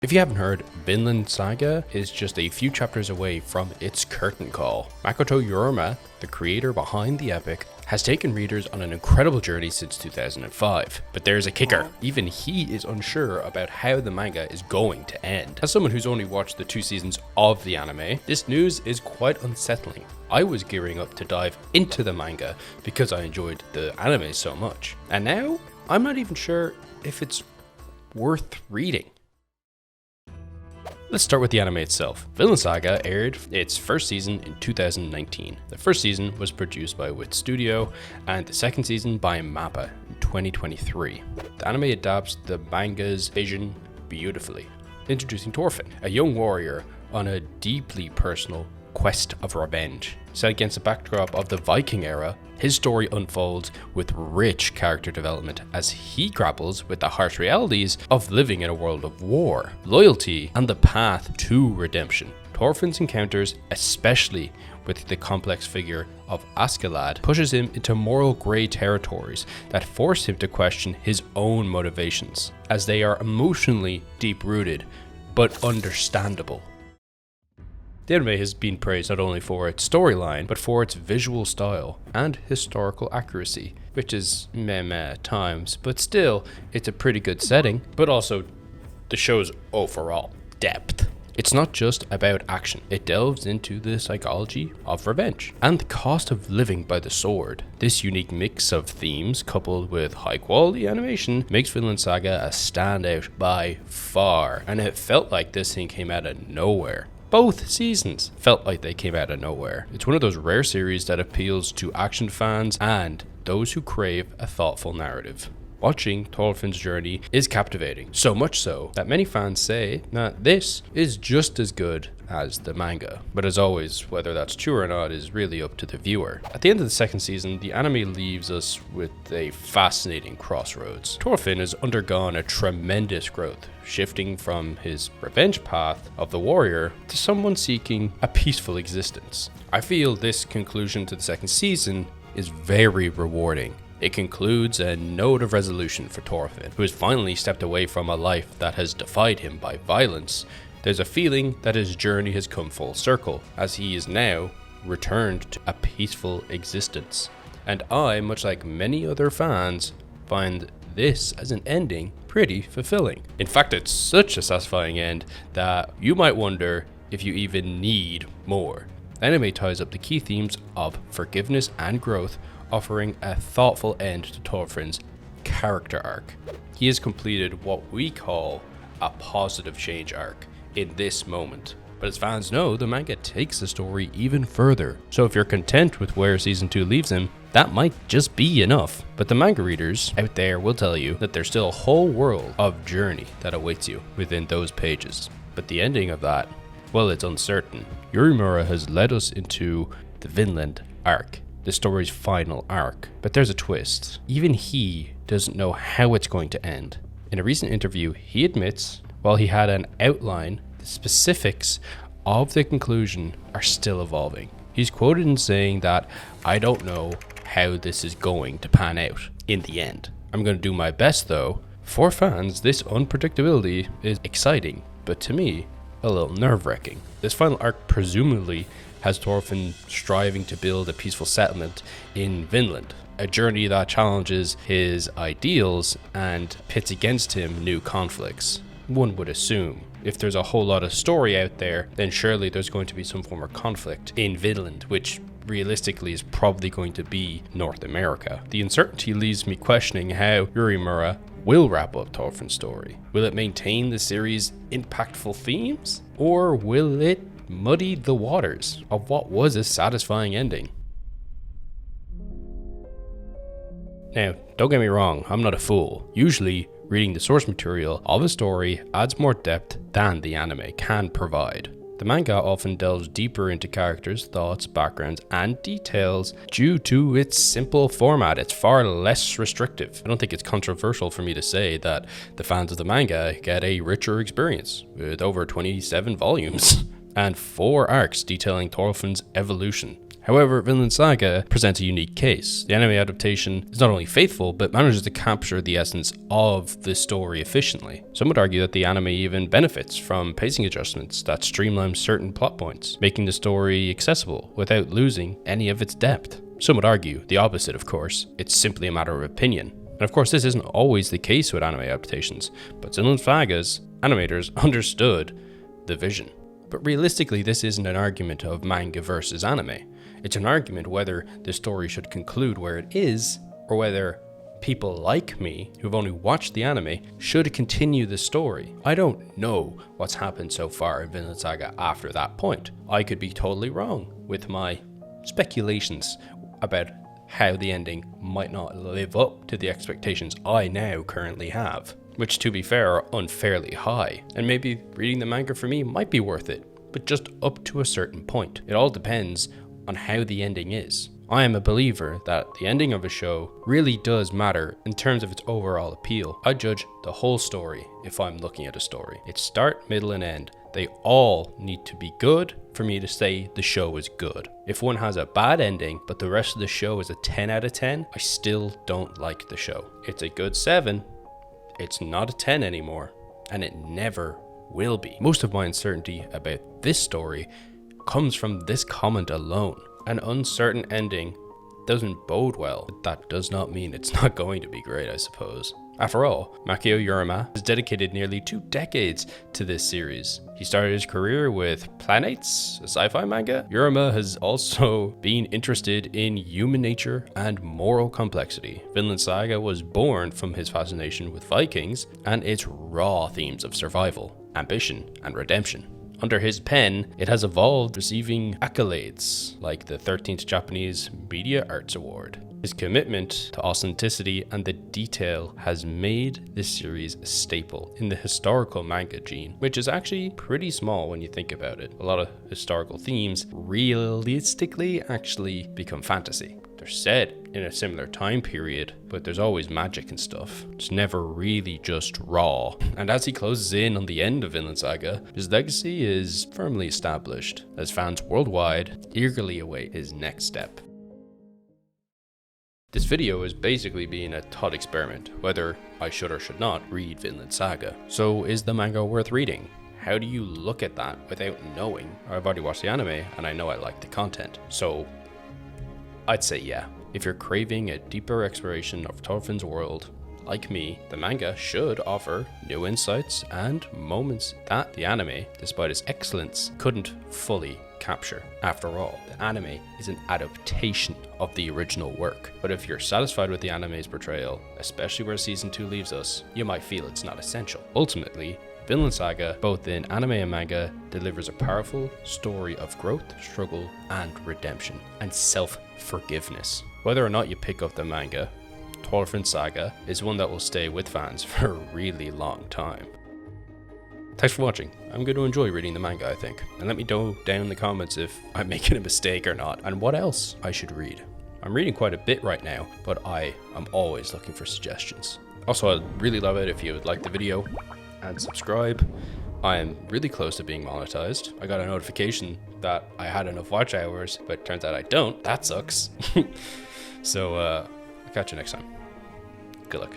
If you haven't heard, Vinland Saga is just a few chapters away from its curtain call. Makoto Yukimura, the creator behind the epic, has taken readers on an incredible journey since 2005. But there's a kicker. Even he is unsure about how the manga is going to end. As someone who's only watched the 2 seasons of the anime, this news is quite unsettling. I was gearing up to dive into the manga because I enjoyed the anime so much. And now, I'm not even sure if it's worth reading. Let's start with the anime itself. Vinland Saga aired its first season in 2019. The first season was produced by Wit Studio and the second season by Mappa in 2023. The anime adapts the manga's vision beautifully, introducing Thorfinn, a young warrior on a deeply personal quest of revenge. Set against the backdrop of the Viking era, his story unfolds with rich character development as he grapples with the harsh realities of living in a world of war, loyalty, and the path to redemption. Thorfinn's encounters, especially with the complex figure of Askeladd, pushes him into moral grey territories that force him to question his own motivations, as they are emotionally deep-rooted but understandable. The anime has been praised not only for its storyline, but for its visual style and historical accuracy, which is meh at times, but still, it's a pretty good setting, but also the show's overall depth. It's not just about action, it delves into the psychology of revenge and the cost of living by the sword. This unique mix of themes, coupled with high quality animation, makes Vinland Saga a standout by far, and it felt like this thing came out of nowhere. Both seasons felt like they came out of nowhere. It's one of those rare series that appeals to action fans and those who crave a thoughtful narrative. Watching Thorfinn's journey is captivating, so much so that many fans say that this is just as good as the manga. But as always, whether that's true or not is really up to the viewer. At the end of the second season, the anime leaves us with a fascinating crossroads. Thorfinn has undergone a tremendous growth, shifting from his revenge path of the warrior to someone seeking a peaceful existence. I feel this conclusion to the second season is very rewarding. It concludes a note of resolution for Thorfinn, who has finally stepped away from a life that has defied him by violence. There's a feeling that his journey has come full circle, as he is now returned to a peaceful existence. And I, much like many other fans, find this as an ending pretty fulfilling. In fact, it's such a satisfying end that you might wonder if you even need more. The anime ties up the key themes of forgiveness and growth, offering a thoughtful end to Thorfinn's character arc. He has completed what we call a positive change arc in this moment. But as fans know, the manga takes the story even further. So if you're content with where season 2 leaves him, that might just be enough. But the manga readers out there will tell you that there's still a whole world of journey that awaits you within those pages. But the ending of that, well, it's uncertain. Yukimura has led us into the Vinland arc, the story's final arc. But there's a twist. Even he doesn't know how it's going to end. In a recent interview, he admits, while he had an outline, the specifics of the conclusion are still evolving. He's quoted in saying that, "I don't know how this is going to pan out in the end. I'm going to do my best though." For fans, this unpredictability is exciting, but to me, a little nerve-wracking. This final arc presumably has Thorfinn striving to build a peaceful settlement in Vinland, a journey that challenges his ideals and pits against him new conflicts. One would assume. If there's a whole lot of story out there, then surely there's going to be some form of conflict in Vinland, which realistically is probably going to be North America. The uncertainty leaves me questioning how Yukimura will wrap up Thorfinn's story. Will it maintain the series' impactful themes? Or will it muddy the waters of what was a satisfying ending? Now, don't get me wrong, I'm not a fool. Usually, reading the source material of a story adds more depth than the anime can provide. The manga often delves deeper into characters, thoughts, backgrounds, and details due to its simple format. It's far less restrictive. I don't think it's controversial for me to say that the fans of the manga get a richer experience with over 27 volumes and 4 arcs detailing Thorfinn's evolution. However, Vinland Saga presents a unique case. The anime adaptation is not only faithful, but manages to capture the essence of the story efficiently. Some would argue that the anime even benefits from pacing adjustments that streamline certain plot points, making the story accessible without losing any of its depth. Some would argue the opposite, of course. It's simply a matter of opinion. And of course, this isn't always the case with anime adaptations, but Vinland Saga's animators understood the vision. But realistically, this isn't an argument of manga versus anime. It's an argument whether the story should conclude where it is, or whether people like me, who've only watched the anime, should continue the story. I don't know what's happened so far in Vinland Saga after that point. I could be totally wrong with my speculations about how the ending might not live up to the expectations I now currently have, which, to be fair, are unfairly high. And maybe reading the manga for me might be worth it, but just up to a certain point. It all depends on how the ending is. I am a believer that the ending of a show really does matter in terms of its overall appeal. I judge the whole story if I'm looking at a story. Its start, middle, and end. They all need to be good for me to say the show is good. If one has a bad ending, but the rest of the show is a 10 out of 10, I still don't like the show. It's a good 7. It's not a 10 anymore, and it never will be. Most of my uncertainty about this story comes from this comment alone. An uncertain ending doesn't bode well, but that does not mean it's not going to be great, I suppose. After all, Makoto Yukimura has dedicated nearly 2 decades to this series. He started his career with Planets, a sci-fi manga. Yukimura has also been interested in human nature and moral complexity. Vinland Saga was born from his fascination with Vikings and its raw themes of survival, ambition, and redemption. Under his pen, it has evolved, receiving accolades like the 13th Japanese Media Arts Award. His commitment to authenticity and the detail has made this series a staple in the historical manga gene, which is actually pretty small when you think about it. A lot of historical themes realistically actually become fantasy. They're set in a similar time period, but there's always magic and stuff. It's never really just raw. And as he closes in on the end of Vinland Saga, his legacy is firmly established, as fans worldwide eagerly await his next step. This video is basically being a thought experiment, whether I should or should not read Vinland Saga. So is the manga worth reading? How do you look at that without knowing? I've already watched the anime and I know I like the content. So I'd say yeah. If you're craving a deeper exploration of Thorfinn's world, like me, the manga should offer new insights and moments that the anime, despite its excellence, couldn't fully capture. After all, the anime is an adaptation of the original work. But if you're satisfied with the anime's portrayal, especially where season 2 leaves us, you might feel it's not essential. Ultimately, Vinland Saga, both in anime and manga, delivers a powerful story of growth, struggle, and redemption, and self-forgiveness. Whether or not you pick up the manga, Thorfinn Saga is one that will stay with fans for a really long time. Thanks for watching. I'm going to enjoy reading the manga, I think. And let me know down in the comments if I'm making a mistake or not, and what else I should read. I'm reading quite a bit right now, but I am always looking for suggestions. Also, I'd really love it if you would like the video and subscribe. I am really close to being monetized. I got a notification that I had enough watch hours, but it turns out I don't. That sucks. So, I'll catch you next time. Good luck.